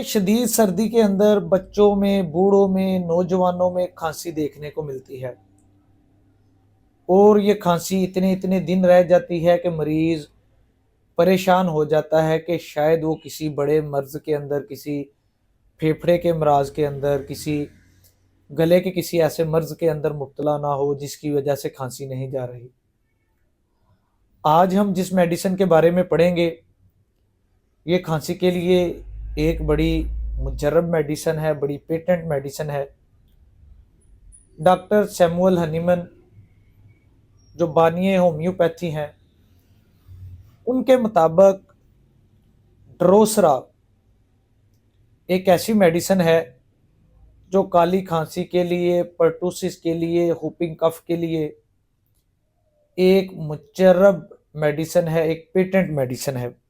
शदीद सर्दी के अंदर बच्चों में, बूढ़ों में, नौजवानों में खांसी देखने को मिलती है और ये खांसी इतने इतने दिन रह जाती है कि मरीज परेशान हो जाता है कि शायद वो किसी बड़े मर्ज के अंदर, किसी फेफड़े के मराज के अंदर, किसी गले के किसी ऐसे मर्ज के अंदर मुब्तला ना हो जिसकी वजह से खांसी नहीं जा रही। आज हम जिस मेडिसिन के बारे में पढ़ेंगे ये खांसी के लिए एक बड़ी मुजर्रब मेडिसिन है, बड़ी पेटेंट मेडिसिन है। डॉक्टर सैमुअल हनीमन जो बानिए होम्योपैथी हैं, उनके मुताबिक ड्रोसरा एक ऐसी मेडिसिन है जो काली खांसी के लिए, पर्टूसिस के लिए, हुपिंग कफ के लिए एक मुजर्रब मेडिसिन है, एक पेटेंट मेडिसिन है।